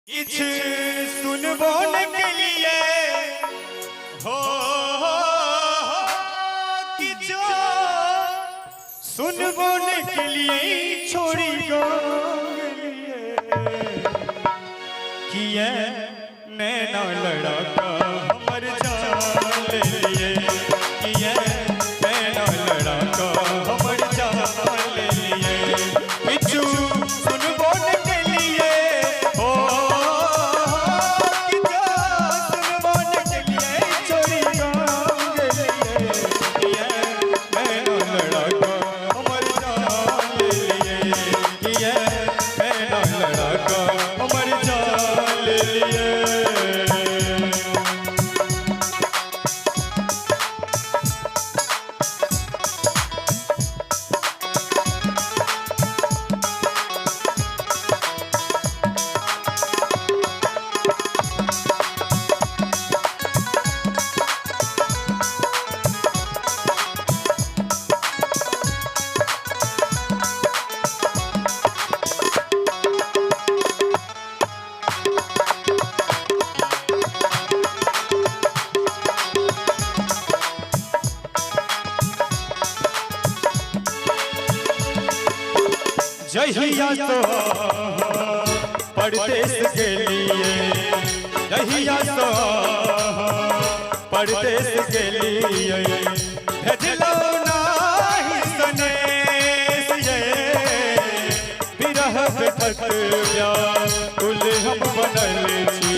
किछ सुनबोने के लिए हो किछ सुनबोने के लिए छोड़ी गो किए नैना लड़ा का हमर जान ले लिए किए नैना लड़ा का हमर जान ले लिए किछ सुनबोने के लिए हो जहिया तो परदेश के लिए जहिया तो परदेश के लिए भेजलो नाही सनेश ये विरह व्यथक व्याकुल हम बनल छी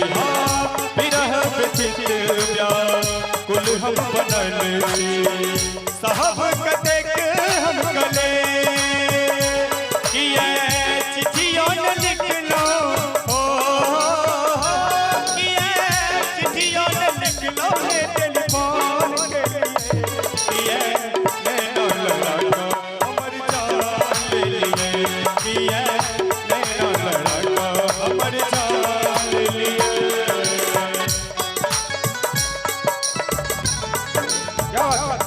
विरह व्यथित व्याकुल हम बनल छी साहब कतेक हम कले चिट्ठियों ने लिख लो हो चिट्ठियों ने लिख लो टेलीफोन के लिए नैना लड़ा का हमर जान ले लिए नैना लड़ा का हमर जान ले लिए क्या बात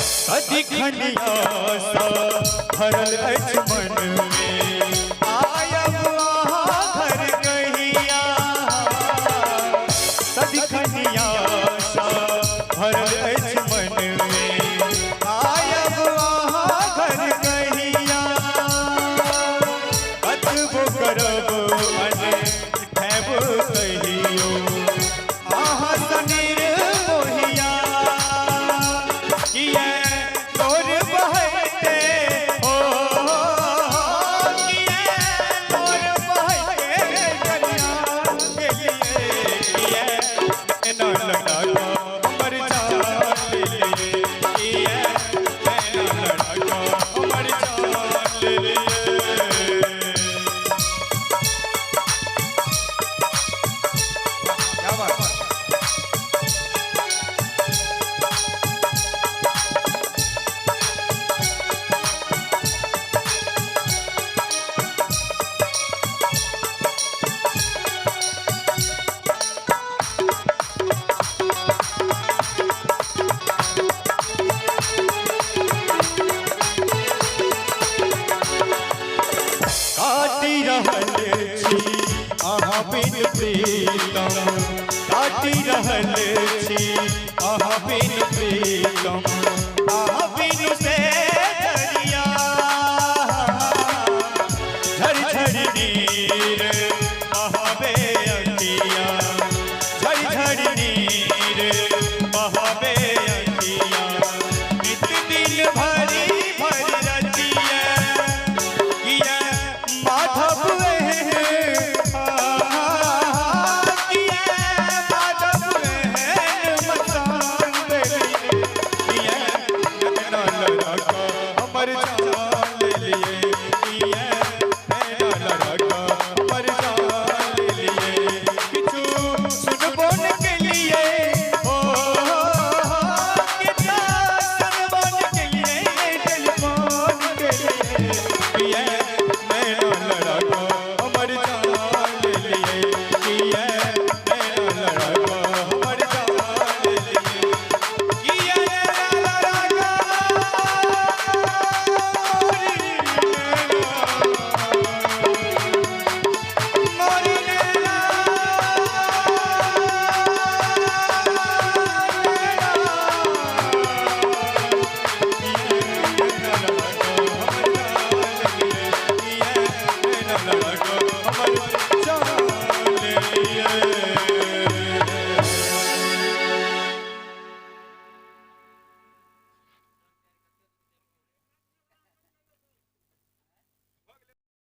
खनिया सा भरल अछि मन में आयब वहाँ घर कहिया सदिखनिया सा भरल अछि मन में आयब वहाँ घर कहिया कतबो करब मन खैब कहियो आहा सनीर मोहिया किए रहल छी अहाँ बिन प्रीत